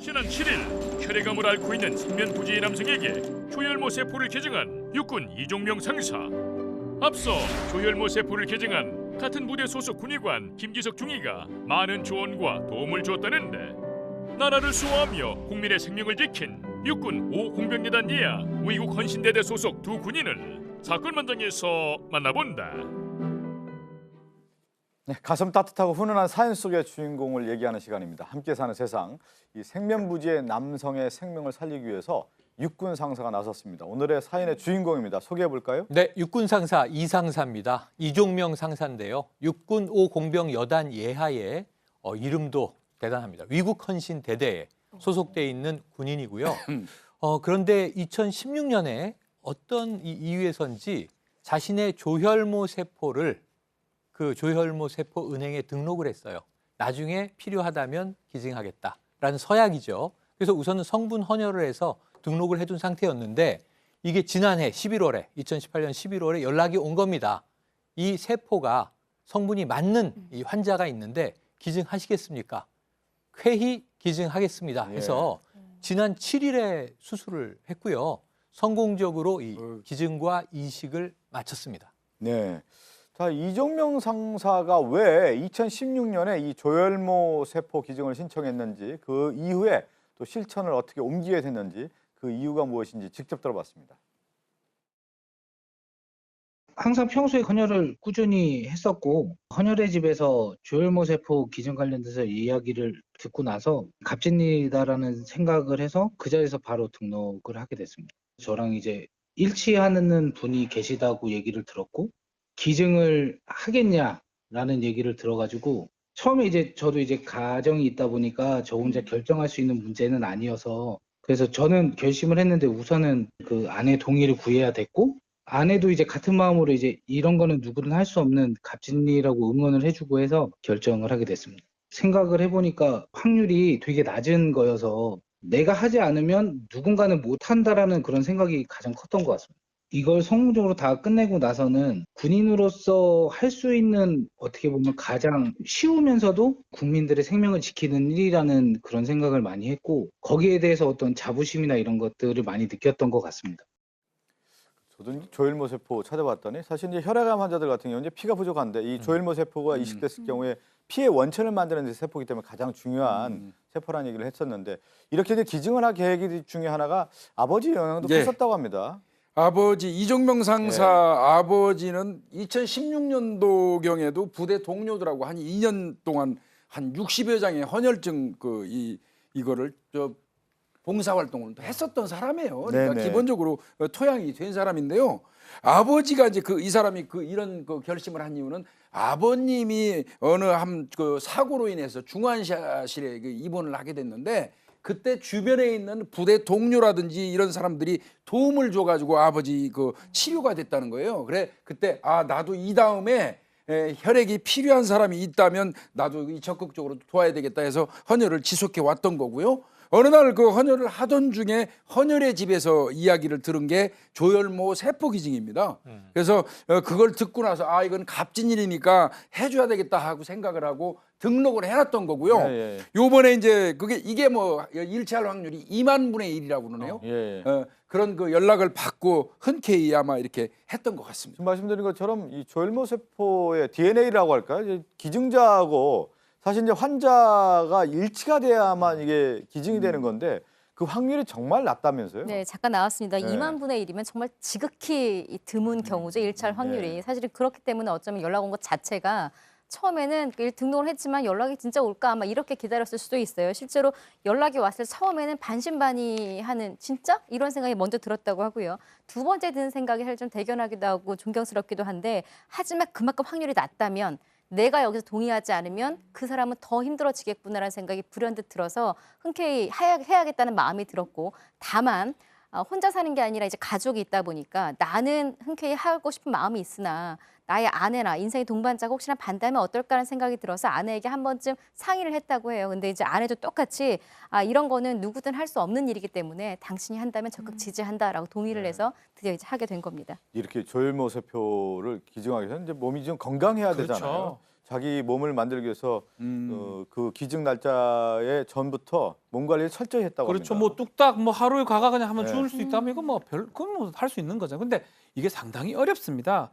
지난 7일 혈액암을 앓고 있는 생면부지의 남성에게 조혈모 세포를 개증한 육군 이종명 상사. 앞서 조혈모 세포를 개증한 같은 부대 소속 군의관 김기석 중위가 많은 조언과 도움을 주었다는데, 나라를 수호하며 국민의 생명을 지킨 육군 5공병여단 예하 위국 헌신대대 소속 두 군인을 사건 현장에서 만나본다. 네, 가슴 따뜻하고 훈훈한 사연 속의 주인공을 얘기하는 시간입니다. 함께 사는 세상, 이 생면부지의 남성의 생명을 살리기 위해서 육군 상사가 나섰습니다. 오늘의 사연의 주인공입니다. 소개해 볼까요? 네, 육군 상사 이상사입니다. 이종명 상사인데요. 육군 5공병 여단 예하에 이름도 대단합니다. 위국 헌신 대대에 소속돼 있는 군인이고요. 그런데 2016년에 어떤 이유에선지 자신의 조혈모 세포를 그 조혈모 세포 은행에 등록을 했어요. 나중에 필요하다면 기증하겠다라는 서약이죠. 그래서 우선은 성분 헌혈을 해서 등록을 해둔 상태였는데, 이게 지난해 11월에 2018년 11월에 연락이 온 겁니다. 이 세포가 성분이 맞는 이 환자가 있는데 기증하시겠습니까? 쾌히 기증하겠습니다 해서 지난 7일에 수술을 했고요. 성공적으로 이 기증과 이식을 마쳤습니다. 네. 자, 이종명 상사가 왜 2016년에 이 조혈모 세포 기증을 신청했는지, 그 이후에 또 실천을 어떻게 옮기게 됐는지, 그 이유가 무엇인지 직접 들어봤습니다. 항상 평소에 헌혈을 꾸준히 했었고, 헌혈의 집에서 조혈모 세포 기증 관련돼서 이야기를 듣고 나서 값진이다라는 생각을 해서 그 자리에서 바로 등록을 하게 됐습니다. 저랑 이제 일치하는 분이 계시다고 얘기를 들었고, 기증을 하겠냐라는 얘기를 들어가지고, 처음에 이제 저도 이제 가정이 있다 보니까 저 혼자 결정할 수 있는 문제는 아니어서, 그래서 저는 결심을 했는데 우선은 그 아내 동의를 구해야 됐고, 아내도 이제 같은 마음으로 이제 이런 거는 누구든 할 수 없는 값진이라고 응원을 해주고 해서 결정을 하게 됐습니다. 생각을 해보니까 확률이 되게 낮은 거여서 내가 하지 않으면 누군가는 못한다라는 그런 생각이 가장 컸던 것 같습니다. 이걸 성공적으로 다 끝내고 나서는 군인으로서 할 수 있는, 어떻게 보면 가장 쉬우면서도 국민들의 생명을 지키는 일이라는 그런 생각을 많이 했고, 거기에 대해서 어떤 자부심이나 이런 것들을 많이 느꼈던 것 같습니다. 저도 이제 조혈모 세포 찾아봤더니 사실 이제 혈액암 환자들 같은 경우는 이제 피가 부족한데 이 조혈모 세포가 이식됐을 경우에 피의 원천을 만드는 세포이기 때문에 가장 중요한 세포라는 얘기를 했었는데, 이렇게 이제 기증을 할 계획 중에 하나가 아버지 영향도 컸었다고 합니다. 아버지 이종명 상사 아버지는 2016년도경에도 부대 동료들하고 한 2년 동안 한 60여 장의 헌혈증 이거를 봉사활동을 했었던 사람이에요. 그러니까 네네. 기본적으로 토양이 된 사람인데요. 아버지가 이제 이 사람이 이런 결심을 한 이유는, 아버님이 어느 그 사고로 인해서 중환자실에 입원을 하게 됐는데, 그때 주변에 있는 부대 동료라든지 이런 사람들이 도움을 줘가지고 아버지 치료가 됐다는 거예요. 그래 그때 나도 이 다음에 혈액이 필요한 사람이 있다면 나도 적극적으로 도와야 되겠다 해서 헌혈을 지속해 왔던 거고요. 어느 날 그 헌혈을 하던 중에 헌혈의 집에서 이야기를 들은 게 조혈모 세포 기증입니다. 그래서 그걸 듣고 나서 이건 값진 일이니까 해줘야 되겠다 하고 생각을 하고 등록을 해놨던 거고요. 요번에 이제 이게 뭐 일치할 확률이 2만 분의 1이라고 그러네요. 그런 연락을 받고 흔쾌히 아마 이렇게 했던 것 같습니다. 지금 말씀드린 것처럼 이 조혈모 세포의 DNA라고 할까요? 이제 기증자하고 사실 이제 환자가 일치가 돼야만 이게 기증이 되는 건데, 그 확률이 정말 낮다면서요? 네, 잠깐 나왔습니다. 네. 2만 분의 1이면 정말 지극히 드문 경우죠, 일치할 확률이. 네. 사실은 그렇기 때문에 어쩌면 연락 온 것 자체가 처음에는 등록을 했지만 연락이 진짜 올까 아마 이렇게 기다렸을 수도 있어요. 실제로 연락이 왔을 때 처음에는 반신반의하는, 진짜? 이런 생각이 먼저 들었다고 하고요. 두 번째 드는 생각이 사실 좀 대견하기도 하고 존경스럽기도 한데, 하지만 그만큼 확률이 낮다면 내가 여기서 동의하지 않으면 그 사람은 더 힘들어지겠구나라는 생각이 불현듯 들어서 흔쾌히 해야겠다는 마음이 들었고, 다만 혼자 사는 게 아니라 이제 가족이 있다 보니까 나는 흔쾌히 하고 싶은 마음이 있으나 나의 아내나 인생의 동반자가 혹시나 반대하면 어떨까라는 생각이 들어서 아내에게 한 번쯤 상의를 했다고 해요. 근데 이제 아내도 똑같이 이런 거는 누구든 할 수 없는 일이기 때문에 당신이 한다면 적극 지지한다라고 동의를 해서 드디어 이제 하게 된 겁니다. 이렇게 조혈모 세포를 기증하기 위해서 이제 몸이 좀 건강해야 되잖아요. 자기 몸을 만들기 위해서 그 기증 날짜에 전부터 몸 관리를 철저히 했다고 그렇죠. 합니다. 뭐 뚝딱 뭐 하루에 가가 그냥 한번 네. 죽을 수 있다면 이건 그건 뭐 할 수 있는 거죠. 근데 이게 상당히 어렵습니다.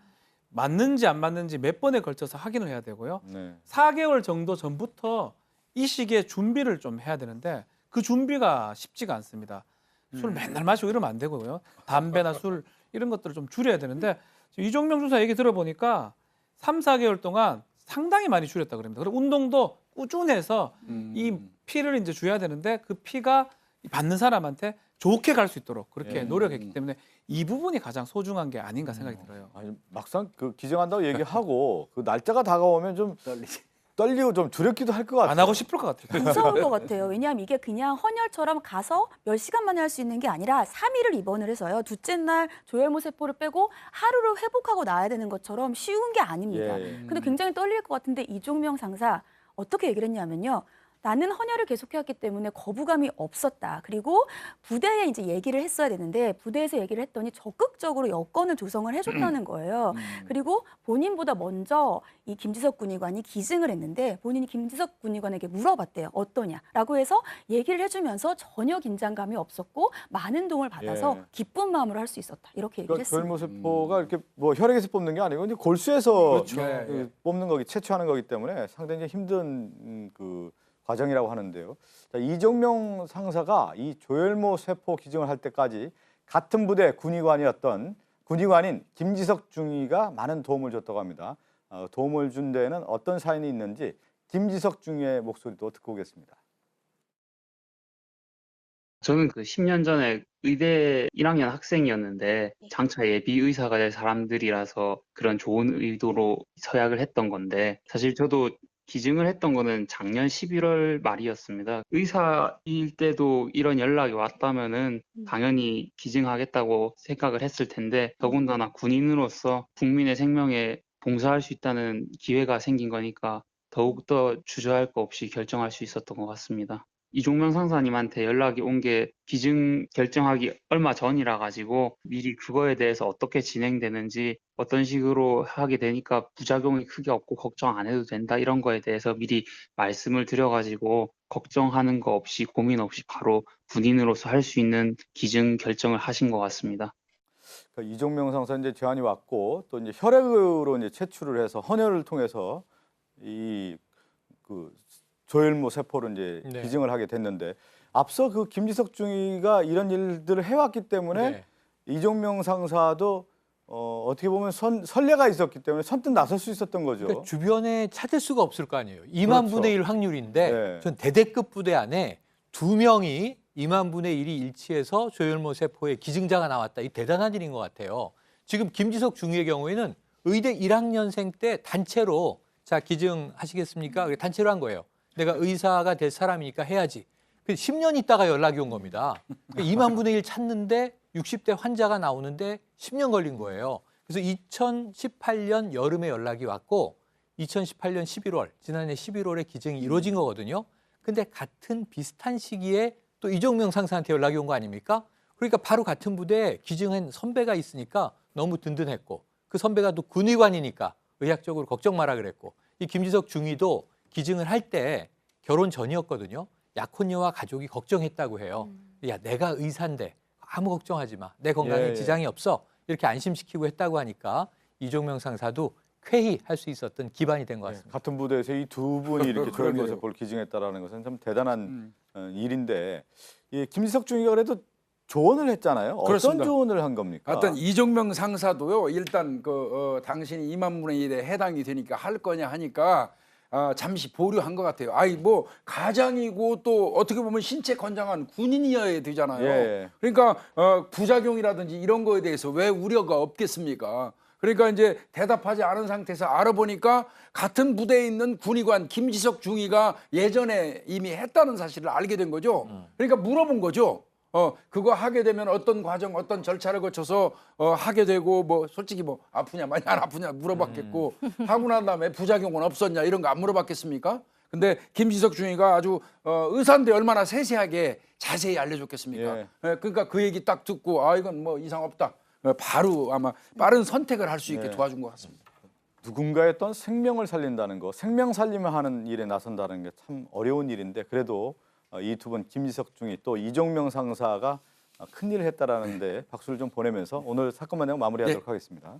맞는지 안 맞는지 몇 번에 걸쳐서 확인을 해야 되고요. 네. 4개월 정도 전부터 이 시기에 준비를 좀 해야 되는데 그 준비가 쉽지가 않습니다. 술 맨날 마시고 이러면 안 되고요. 담배나 술 이런 것들을 좀 줄여야 되는데 지금 이종명 중사 얘기 들어보니까 3, 4개월 동안 상당히 많이 줄였다 그럽니다. 그리고 운동도 꾸준해서 이 피를 이제 줘야 되는데 그 피가 받는 사람한테 좋게 갈 수 있도록 그렇게 노력했기 때문에 이 부분이 가장 소중한 게 아닌가 생각이 들어요. 아니, 막상 그 기증한다고 얘기하고 그 날짜가 다가오면 좀 떨리고 좀 두렵기도 할 것 같아요. 안 하고 싶을 것 같아요. 무서울 것 같아요. 왜냐하면 이게 그냥 헌혈처럼 가서 몇 시간 만에 할 수 있는 게 아니라 3일을 입원을 해서요. 둘째 날 조혈모 세포를 빼고 하루를 회복하고 나야 되는 것처럼 쉬운 게 아닙니다. 예. 근데 굉장히 떨릴 것 같은데 이종명 상사 어떻게 얘기를 했냐면요. 나는 헌혈을 계속해왔기 때문에 거부감이 없었다. 그리고 부대에 이제 얘기를 했어야 되는데 부대에서 얘기를 했더니 적극적으로 여건을 조성을 해줬다는 거예요. 그리고 본인보다 먼저 이 김지석 군의관이 기증을 했는데 본인이 김지석 군의관에게 물어봤대요. 어떠냐라고 해서 얘기를 해주면서 전혀 긴장감이 없었고 많은 도움을 받아서 예. 기쁜 마음으로 할 수 있었다. 이렇게 얘기를 그러니까 했습니다. 조혈모세포가 이렇게 뭐 혈액에서 뽑는 게 아니고 이제 골수에서 그렇죠. 그 뽑는 거기 채취하는 거기 때문에 상당히 힘든 그 과정이라고 하는데요. 자, 이종명 상사가 이 조혈모 세포 기증을 할 때까지 같은 부대 군의관이었던 군의관인 김지석 중위가 많은 도움을 줬다고 합니다. 도움을 준 데에는 어떤 사연이 있는지 김지석 중위의 목소리도 듣고 오겠습니다. 저는 그 10년 전에 의대 1학년 학생이었는데 장차 예비 의사가 될 사람들이라서 그런 좋은 의도로 서약을 했던 건데 사실 저도 기증을 했던 거는 작년 11월 말이었습니다. 의사일 때도 이런 연락이 왔다면은 당연히 기증하겠다고 생각을 했을 텐데 더군다나 군인으로서 국민의 생명에 봉사할 수 있다는 기회가 생긴 거니까 더욱더 주저할 거 없이 결정할 수 있었던 것 같습니다. 이종명 상사님한테 연락이 온 게 기증 결정하기 얼마 전이라 가지고 미리 그거에 대해서 어떻게 진행되는지 어떤 식으로 하게 되니까 부작용이 크게 없고 걱정 안 해도 된다 이런 거에 대해서 미리 말씀을 드려가지고 걱정하는 거 없이 고민 없이 바로 군인으로서 할 수 있는 기증 결정을 하신 것 같습니다. 그러니까 이종명 상사 이제 제안이 왔고 또 이제 혈액으로 이제 채취를 해서 헌혈을 통해서 이 그 조혈모 세포를 이제 네. 기증을 하게 됐는데 앞서 그 김지석 중위가 이런 일들을 해왔기 때문에 네. 이종명 상사도 어떻게 보면 선례가 있었기 때문에 선뜻 나설 수 있었던 거죠. 그러니까 주변에 찾을 수가 없을 거 아니에요. 2만 그렇죠. 분의 1 확률인데 네. 전 대대급 부대 안에 2명이 2만 분의 1이 일치해서 조혈모 세포의 기증자가 나왔다. 이 대단한 일인 것 같아요. 지금 김지석 중위의 경우에는 의대 1학년생 때 단체로 자 기증하시겠습니까? 단체로 한 거예요. 내가 의사가 될 사람이니까 해야지. 10년 있다가 연락이 온 겁니다. 2만 분의 1 찾는데 60대 환자가 나오는데 10년 걸린 거예요. 그래서 2018년 여름에 연락이 왔고 2018년 11월, 지난해 11월에 기증이 이루어진 거거든요. 근데 같은 비슷한 시기에 또 이종명 상사한테 연락이 온 거 아닙니까? 그러니까 바로 같은 부대에 기증한 선배가 있으니까 너무 든든했고 그 선배가 또 군의관이니까 의학적으로 걱정 마라 그랬고 이 김지석 중위도 기증을 할 때 결혼 전이었거든요. 약혼녀와 가족이 걱정했다고 해요. 야, 내가 의사인데 아무 걱정하지 마. 내 건강에 예. 지장이 없어. 이렇게 안심시키고 했다고 하니까 이종명 상사도 쾌히 할 수 있었던 기반이 된 것 같습니다. 같은 부대에서 이 두 분이 이렇게 그러게요. 조혈모 세포를 기증했다라는 것은 참 대단한 일인데 이 김지석 중위가 그래도 조언을 했잖아요. 그렇습니다. 어떤 조언을 한 겁니까? 하여튼 이종명 상사도요. 일단 당신이 2만 분의 1에 해당이 되니까 할 거냐 하니까 잠시 보류한 것 같아요. 아이 뭐 가장이고 또 어떻게 보면 신체 건장한 군인이어야 되잖아요. 예. 그러니까 부작용이라든지 이런 거에 대해서 왜 우려가 없겠습니까? 그러니까 이제 대답하지 않은 상태에서 알아보니까 같은 부대에 있는 군의관 김지석 중위가 예전에 이미 했다는 사실을 알게 된 거죠. 그러니까 물어본 거죠. 그거 하게 되면 어떤 과정, 어떤 절차를 거쳐서 하게 되고 뭐 솔직히 뭐 아프냐 많이 안 아프냐 물어봤겠고 하고 난 다음에 부작용은 없었냐 이런 거 안 물어봤겠습니까? 근데 김지석 중위가 아주 의사인데 얼마나 세세하게 자세히 알려줬겠습니까? 예. 그러니까 그 얘기 딱 듣고 이건 뭐 이상 없다. 바로 아마 빠른 선택을 할 수 있게 네. 도와준 것 같습니다. 누군가의 어떤 생명을 살린다는 거, 생명 살림을 하는 일에 나선다는 게 참 어려운 일인데 그래도 이 두 분 김지석 중위 또 이종명 상사가 큰일을 했다라는데 박수를 좀 보내면서 오늘 사건 만나고 마무리하도록 하겠습니다.